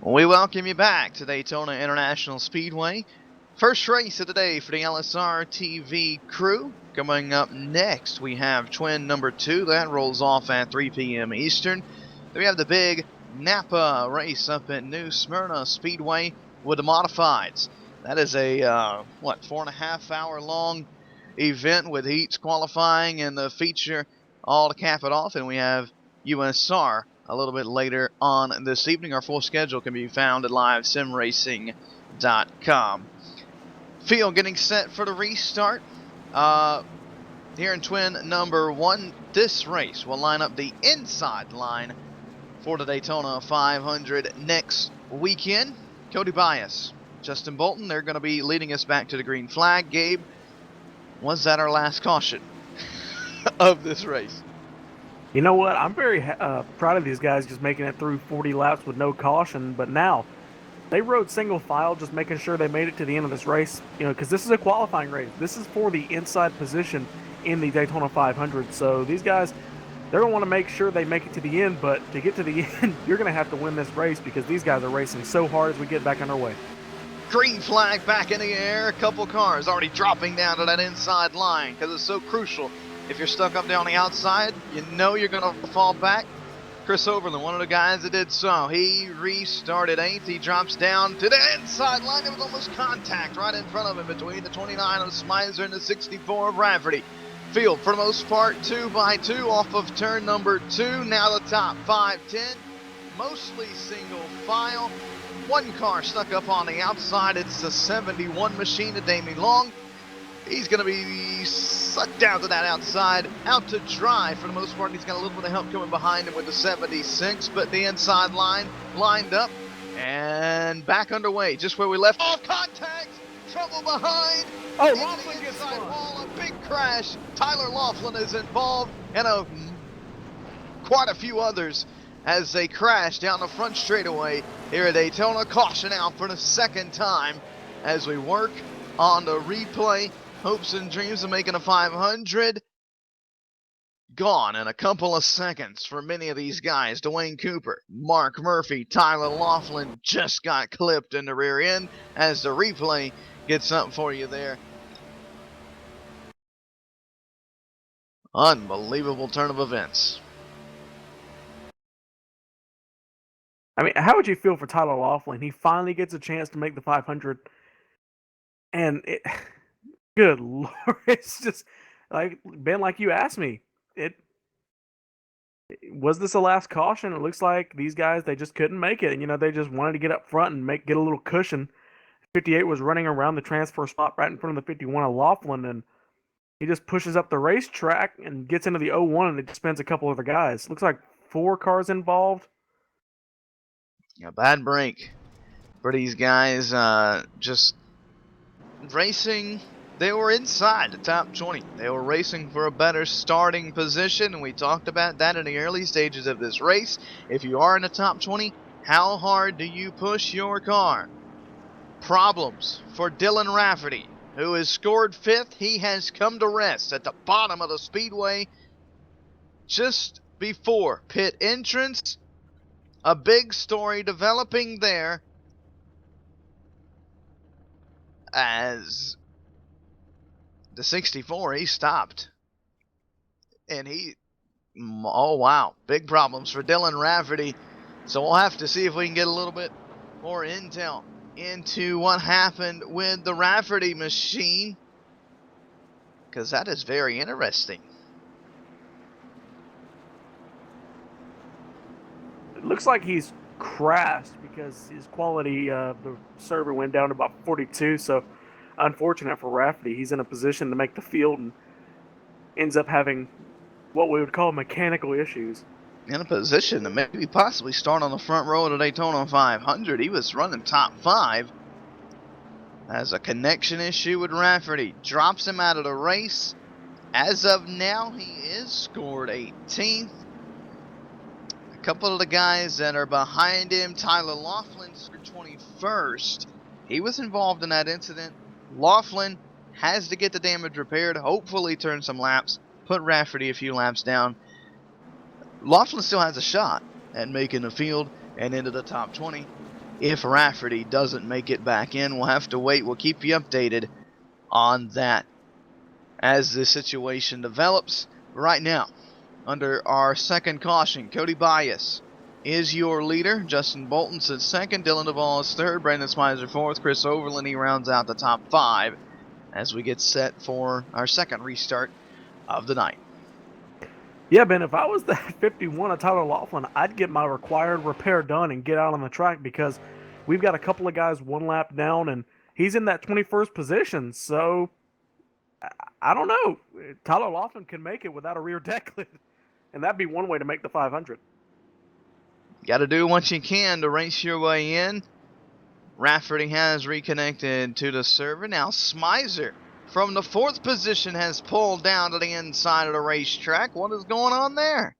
We welcome you back to Daytona International Speedway. First race of the day for the LSRTV crew. Coming up next, we have twin number 2. That rolls off at 3 p.m. Eastern. Then we have the big Napa race up at New Smyrna Speedway with the modifieds. That is a, 4.5 hour long event with heats, qualifying, and the feature all to cap it off. And we have USR a little bit later on this evening. Our full schedule can be found at livesimracing.com. Field getting set for the restart. Here in twin number 1, this race will line up the inside line for the Daytona 500 next weekend. Cody Bias, Justin Bolton, they're going to be leading us back to the green flag. Gabe, was that our last caution of this race? You know what? I'm very proud of these guys just making it through 40 laps with no caution. But now, they rode single file, just making sure they made it to the end of this race. You know, because this is a qualifying race. This is for the inside position in the Daytona 500. So these guys, they're going to want to make sure they make it to the end. But to get to the end, you're going to have to win this race because these guys are racing so hard as we get back underway. Green flag back in the air. A couple cars already dropping down to that inside line because it's so crucial. If you're stuck up there on the outside, you know you're going to fall back. Chris Overland, one of the guys that did so. He restarted 8th. He drops down to the inside line. There was almost contact right in front of him between the 29 of Smizer and the 64 of Rafferty. Field, for the most part, 2 by 2 off of turn number 2. Now the top 5-10, mostly single file. One car stuck up on the outside. It's the 71 machine of Damien Long. He's going to be sucked down to that outside, out to dry for the most part. He's got a little bit of help coming behind him with the 76, but the inside line lined up and back underway, just where we left off. Contact, trouble behind. Oh, into Laughlin the gets inside spun. wall, a big crash. Tyler Laughlin is involved, and quite a few others as they crash down the front straightaway here at Daytona. Caution out for the second time as we work on the replay. Hopes and dreams of making a 500 gone in a couple of seconds for many of these guys. Dwayne Cooper, Mark Murphy, Tyler Laughlin just got clipped in the rear end as the replay gets something for you there. Unbelievable turn of events. I mean, how would you feel for Tyler Laughlin? He finally gets a chance to make the 500. And it, good Lord, it's just like, Ben, like you asked me, was this a last caution? It looks like these guys, they just couldn't make it. And, you know, they just wanted to get up front and get a little cushion. 58 was running around the transfer spot right in front of the 51 of Laughlin, and he just pushes up the racetrack and gets into the 01 and it spins a couple of the guys. Looks like 4 cars involved. A bad break for these guys. Just racing. They were inside the top 20. They were racing for a better starting position, and we talked about that in the early stages of this race. If you are in the top 20, how hard do you push your car? Problems for Dylan Rafferty, who has scored 5th. He has come to rest at the bottom of the speedway just before pit entrance. A big story developing there as the 64, he stopped. And oh wow, big problems for Dylan Rafferty. So we'll have to see if we can get a little bit more intel into what happened with the Rafferty machine, because that is very interesting. It looks like he's crashed because his quality of the server went down to about 42. So unfortunate for Rafferty. He's in a position to make the field and ends up having what we would call mechanical issues. In a position to maybe possibly start on the front row of the Daytona 500. He was running top 5. Has a connection issue with Rafferty. Drops him out of the race. As of now, he is scored 18th. A couple of the guys that are behind him, Tyler Laughlin scored 21st. He was involved in that incident. Laughlin has to get the damage repaired, hopefully turn some laps, put Rafferty a few laps down. Laughlin still has a shot at making the field and into the top 20. if Rafferty doesn't make it back in. We'll have to wait. We'll keep you updated on that as the situation develops. Right now, under our second caution, Cody Bias is your leader. Justin Bolton sits second. Dylan Duvall is third. Brandon Smizer fourth. Chris Overland, he rounds out the top 5 as we get set for our second restart of the night. Yeah, Ben, if I was that 51 of Tyler Laughlin, I'd get my required repair done and get out on the track, because we've got a couple of guys one lap down, and he's in that 21st position. So, I don't know. Tyler Laughlin can make it without a rear deck lid, and that'd be one way to make the 500. Got to do what you can to race your way in. Rafferty has reconnected to the server. Now Smizer from the 4th position has pulled down to the inside of the racetrack. What is going on there?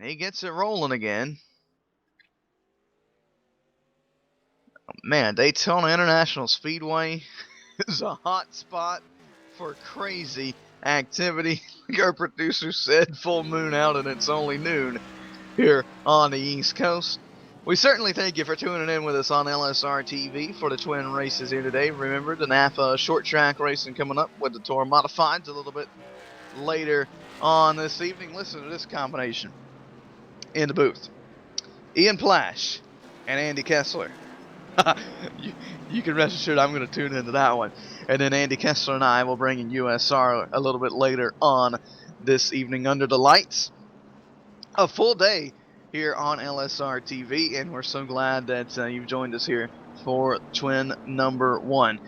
He gets it rolling again. Man, Daytona International Speedway is a hot spot for crazy activity. Like our producer said, full moon out and it's only noon here on the East Coast. We certainly thank you for tuning in with us on LSRTV for the twin races here today. Remember, the NAFA short track racing coming up with the Toro Modifieds a little bit later on this evening. Listen to this combination in the booth. Ian Plash and Andy Kessler. you can rest assured I'm going to tune into that one. And then Andy Kessler and I will bring in USR a little bit later on this evening under the lights. A full day here on LSR TV, and we're so glad that you've joined us here for twin number 1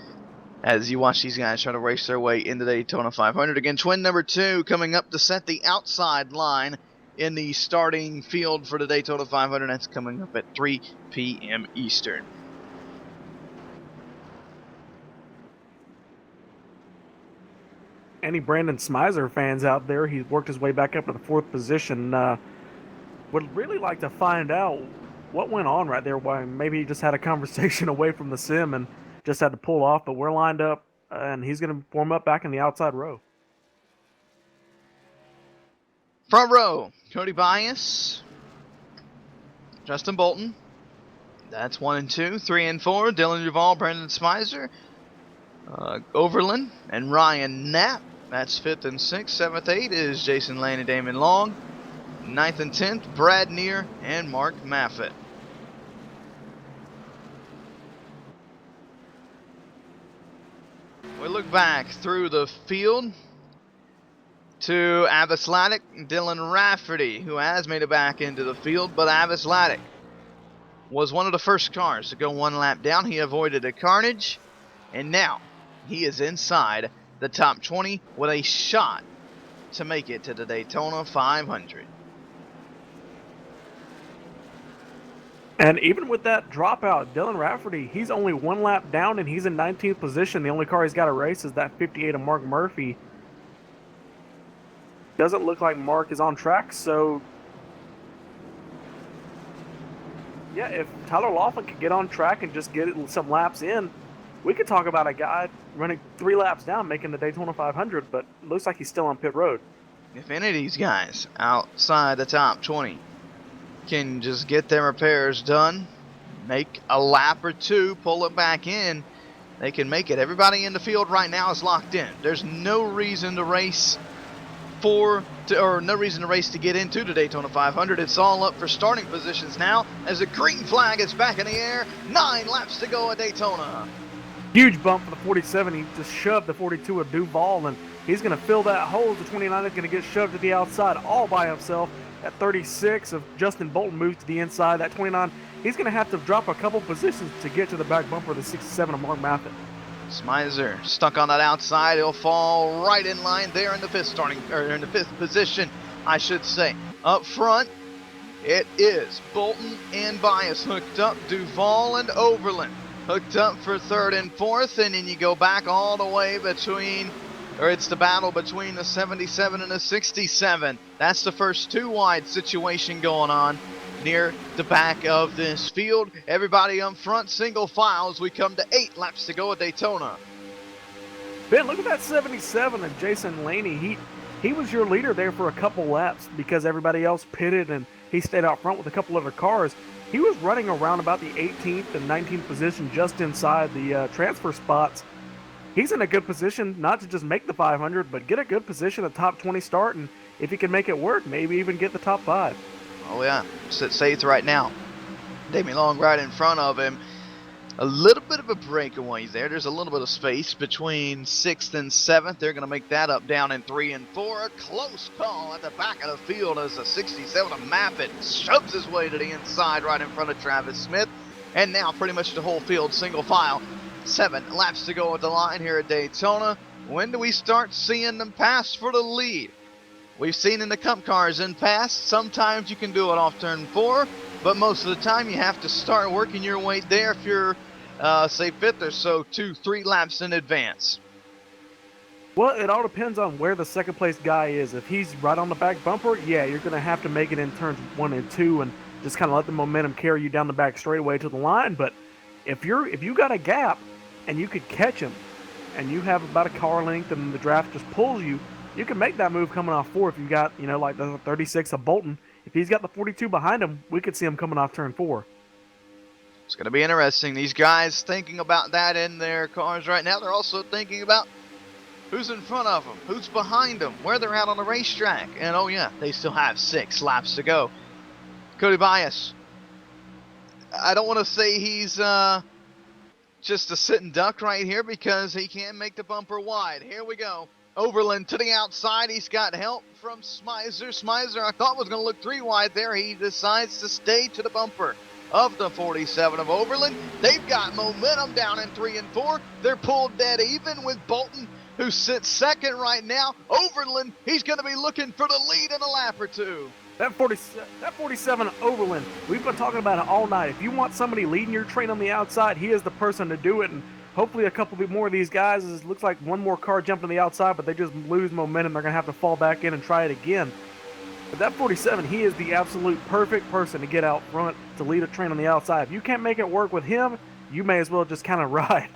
as you watch these guys try to race their way into the Daytona 500. Again, twin number 2 coming up to set the outside line in the starting field for the Daytona 500. That's coming up at 3 p.m. Eastern. Any Brandon Smizer fans out there, he's worked his way back up to the 4th position. Would really like to find out what went on right there. Why maybe he just had a conversation away from the sim and just had to pull off. But we're lined up, and he's going to form up back in the outside row. Front row, Cody Bias, Justin Bolton. That's 1 and 2. 3 and 4, Dylan Duvall, Brandon Smizer, Overland, and Ryan Knapp. That's 5th and 6th. 7th, 8 is Jason Laney, Damon Long. 9th and 10th, Brad Neer and Mark Maffett. We look back through the field to Abbas Laddick and Dylan Rafferty, who has made it back into the field, but Abbas Laddick was one of the first cars to go 1 lap down. He avoided a carnage, and now he is inside the top 20 with a shot to make it to the Daytona 500. And even with that dropout, Dylan Rafferty, he's only 1 lap down, and he's in 19th position. The only car he's got to race is that 58 of Mark Murphy. Doesn't look like Mark is on track, so yeah, if Tyler Laughlin could get on track and just get some laps in, we could talk about a guy running 3 laps down making the Daytona 500, but it looks like he's still on pit road. If any of these guys outside the top 20 can just get their repairs done, make a lap or 2, pull it back in, they can make it. Everybody in the field right now is locked in. There's no reason to race no reason to race to get into the Daytona 500. It's all up for starting positions now as the green flag is back in the air. 9 laps to go at Daytona. Huge bump for the 47. He just shoved the 42 of Duval, and he's going to fill that hole. The 29 is going to get shoved to the outside all by himself. At 36 of Justin Bolton moves to the inside. That 29, he's going to have to drop a couple positions to get to the back bumper of the 67 of Mark Maffett. Smizer stuck on that outside. He'll fall right in line there in the 5th position, I should say. Up front, it is Bolton and Bias hooked up. Duval and Overland hooked up for 3rd and 4th, and then you go back all the way it's the battle between the 77 and the 67. That's the first 2 wide situation going on near the back of this field. Everybody up front, single files. We come to 8 laps to go at Daytona. Ben, look at that 77 of Jason Laney. He was your leader there for a couple laps because everybody else pitted and he stayed out front with a couple other cars. He was running around about the 18th and 19th position, just inside the transfer spots. He's in a good position not to just make the 500, but get a good position, a top 20 start, and if he can make it work, maybe even get the top 5. Oh yeah, say it's right now. Damien Long right in front of him. A little bit of a breakaway there. There's a little bit of space between 6th and 7th. They're going to make that up down in 3 and 4. A close call at the back of the field as a 67 to map it shoves his way to the inside right in front of Travis Smith. And now pretty much the whole field single file. 7 laps to go at the line here at Daytona. When do we start seeing them pass for the lead? We've seen in the Cup cars in past, sometimes you can do it off turn 4, but most of the time you have to start working your way there if you're, say, 5th or so, 2-3 laps in advance. Well, it all depends on where the second place guy is. If he's right on the back bumper, yeah, you're going to have to make it in turns 1 and 2 and just kind of let the momentum carry you down the back straightaway to the line. But if you got a gap and you could catch him and you have about a car length and the draft just pulls you, you can make that move coming off 4 if you got, like the 36 of Bolton. If he's got the 42 behind him, we could see him coming off turn 4. It's going to be interesting. These guys thinking about that in their cars right now. They're also thinking about who's in front of them, who's behind them, where they're at on the racetrack. And oh yeah, they still have 6 laps to go. Cody Bias. I don't want to say he's just a sitting duck right here because he can make the bumper wide. Here we go. Overland to the outside. He's got help from Smizer. Smizer, I thought, was going to look 3 wide there. He decides to stay to the bumper of the 47 of Overland. They've got momentum down in 3 and 4. They're pulled dead even with Bolton, who sits 2nd right now. Overland, he's going to be looking for the lead in a lap or 2. That 47 Overland, we've been talking about it all night. If you want somebody leading your train on the outside, he is the person to do it. And hopefully a couple more of these guys, it looks like one more car jumped on the outside, but they just lose momentum. They're going to have to fall back in and try it again. But that 47, he is the absolute perfect person to get out front to lead a train on the outside. If you can't make it work with him, you may as well just kind of ride.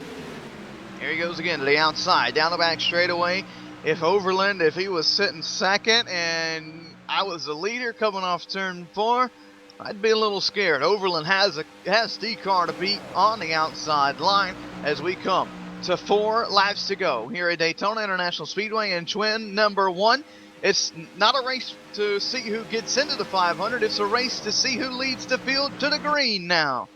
Here he goes again to the outside, down the back straightaway. If Overland, if he was sitting 2nd and I was the leader coming off turn 4, I'd be a little scared. Overland has the car to beat on the outside line as we come to 4 laps to go here at Daytona International Speedway in twin number 1. It's not a race to see who gets into the 500. It's a race to see who leads the field to the green now.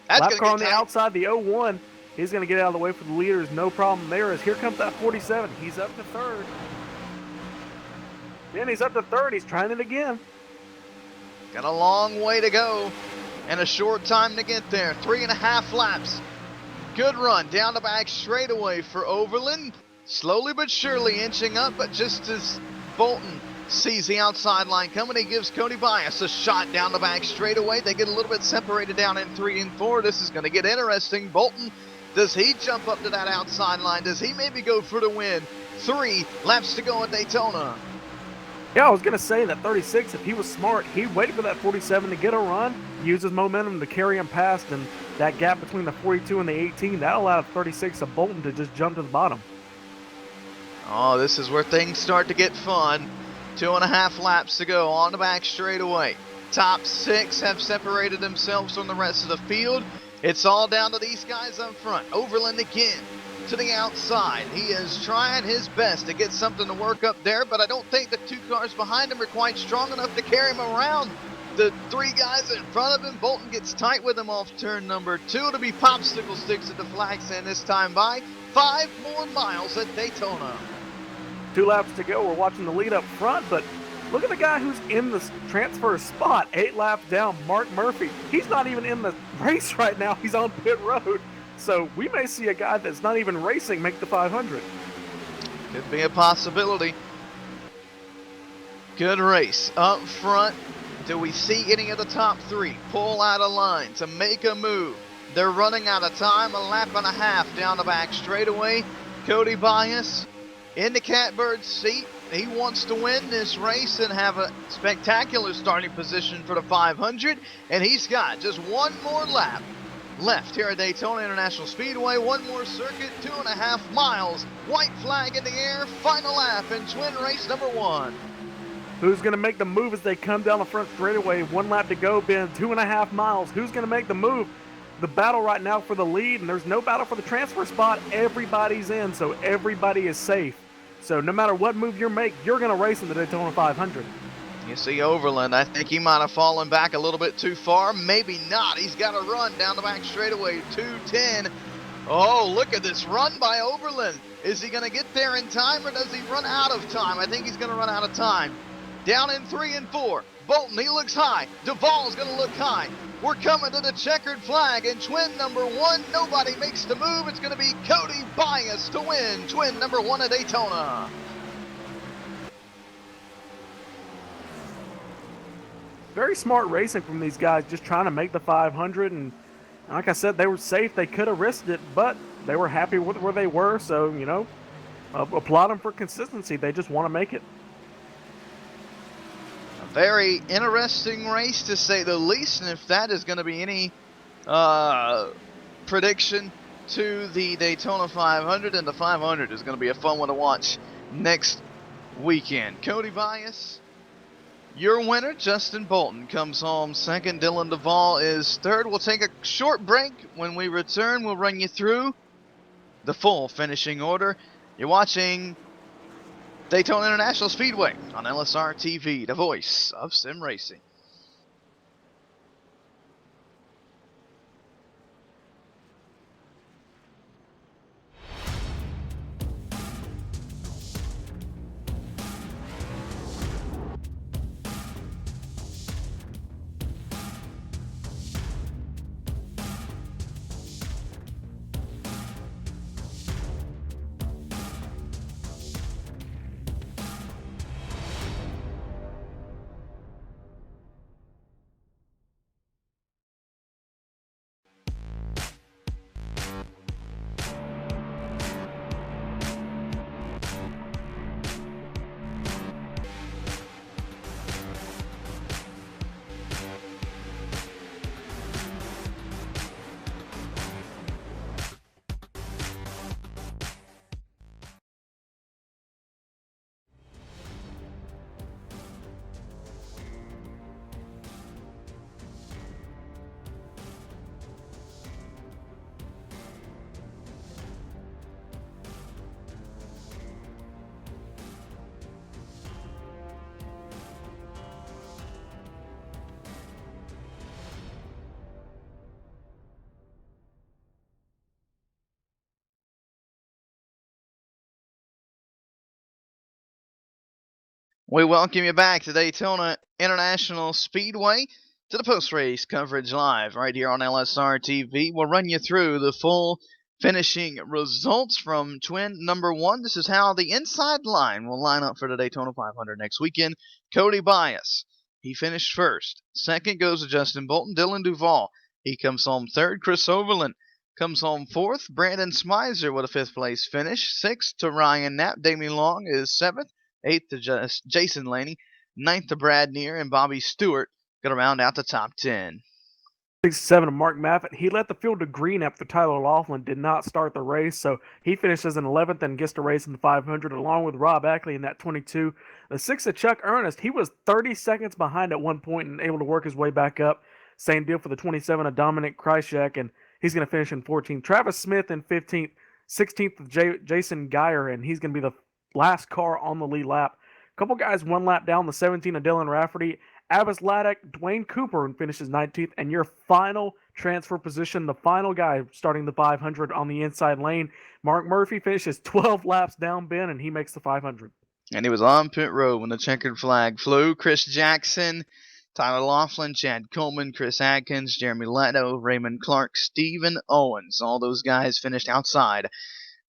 Lap car on the outside, the 01. He's going to get out of the way for the leaders. No problem there. As here comes that 47. He's up to 3rd. Then he's up to 3rd. He's trying it again. Got a long way to go and a short time to get there. 3.5 laps. Good run down the back straightaway for Overland. Slowly but surely inching up, but just as Bolton sees the outside line coming, he gives Cody Bias a shot down the back straightaway. They get a little bit separated down in 3 and 4. This is going to get interesting. Bolton, does he jump up to that outside line? Does he maybe go for the win? 3 laps to go at Daytona. Yeah, I was going to say that 36, if he was smart, he'd wait for that 47 to get a run, use his momentum to carry him past, and that gap between the 42 and the 18, that allowed 36 of Bolton to just jump to the bottom. Oh, this is where things start to get fun. 2.5 laps to go on the back straightaway. Top 6 have separated themselves from the rest of the field. It's all down to these guys up front. Overland again to the outside. He is trying his best to get something to work up there, but I don't think the 2 cars behind him are quite strong enough to carry him around. The 3 guys in front of him, Bolton gets tight with him off turn number 2 to be popsicle sticks at the flag stand this time by. 5 more miles at Daytona. 2 laps to go. We're watching the lead up front, but look at the guy who's in the transfer spot. 8 laps down, Mark Murphy. He's not even in the race right now. He's on pit road. So we may see a guy that's not even racing make the 500. Could be a possibility. Good race up front. Do we see any of the top 3 pull out of line to make a move? They're running out of time, 1.5 laps down the back straightaway. Cody Bias in the catbird seat. He wants to win this race and have a spectacular starting position for the 500. And he's got just 1 more lap left here at Daytona International Speedway. 1 more circuit, 2.5 miles. White flag in the air, final lap in twin race number 1. Who's going to make the move as they come down the front straightaway? 1 lap to go, Ben, 2.5 miles. Who's going to make the move? The battle right now for the lead, and there's no battle for the transfer spot. Everybody's in, so everybody is safe. So no matter what move you make, you're going to race in the Daytona 500. You see Overland, I think he might have fallen back a little bit too far. Maybe not. He's got a run down the back straightaway, 2:10. Oh, look at this run by Overland. Is he going to get there in time, or does he run out of time? I think he's going to run out of time. Down in 3 and 4. Bolton, he looks high. Duvall's going to look high. We're coming to the checkered flag, and twin number 1, nobody makes the move. It's going to be Cody Bias to win twin number 1 at Daytona. Very smart racing from these guys, just trying to make the 500. And like I said, they were safe. They could have risked it, but they were happy with where they were. So, applaud them for consistency. They just want to make it. Very interesting race, to say the least, and if that is going to be any prediction to the Daytona 500, and the 500 is going to be a fun one to watch next weekend. Cody Bias, your winner. Justin Bolton comes home second. Dylan Duvall is third. We'll take a short break. When we return, we'll run you through the full finishing order. You're watching Daytona International Speedway on LSRTV, the voice of sim racing. We welcome you back to Daytona International Speedway, to the post-race coverage live right here on LSR TV. We'll run you through the full finishing results from twin number 1. This is how the inside line will line up for the Daytona 500 next weekend. Cody Bias, he finished first. Second goes to Justin Bolton. Dylan Duvall, he comes home third. Chris Overland comes home fourth. Brandon Smizer with a 5th place finish. 6th to Ryan Knapp. Damien Long is 7th. 8th to Jason Laney. 9th to Brad Neer, and Bobby Stewart going to round out the top 10. 7 to Mark Maffitt. He let the field to green after Tyler Laughlin did not start the race, so he finishes in 11th and gets to race in the 500 along with Rob Ackley in that 22. The 6th to Chuck Ernest. He was 30 seconds behind at one point and able to work his way back up. Same deal for the 27 of Dominic Krychek, and he's going to finish in 14th. Travis Smith in 15th. 16th with Jason Geyer, and he's going to be the last car on the lead lap. A couple guys 1 lap down, the 17 of Dylan Rafferty. Abbas Laddock, Dwayne Cooper finishes 19th, and your final transfer position, the final guy starting the 500 on the inside lane, Mark Murphy finishes 12 laps down, Ben, and he makes the 500. And he was on pit road when the checkered flag flew. Chris Jackson, Tyler Laughlin, Chad Coleman, Chris Adkins, Jeremy Leto, Raymond Clark, Stephen Owens. All those guys finished outside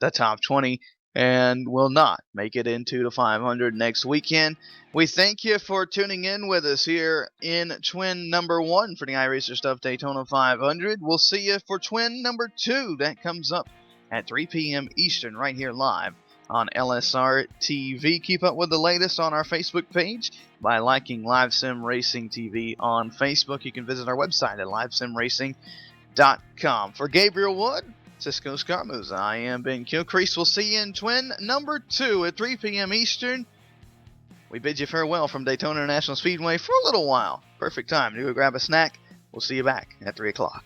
the top 20 and will not make it into the 500 next weekend. We thank you for tuning in with us here in twin number 1 for the iRacer Stuff Daytona 500. We'll see you for twin number 2. That comes up at 3 p.m. Eastern right here live on LSR TV. Keep up with the latest on our Facebook page by liking Live Sim Racing TV on Facebook. You can visit our website at livesimracing.com. For Gabriel Wood, Cisco Scarmuza, I am Ben Kilcrease. We'll see you in twin number 2 at 3 p.m. Eastern. we bid you farewell from Daytona International Speedway for a little while. Perfect time to go grab a snack. We'll see you back at 3 o'clock.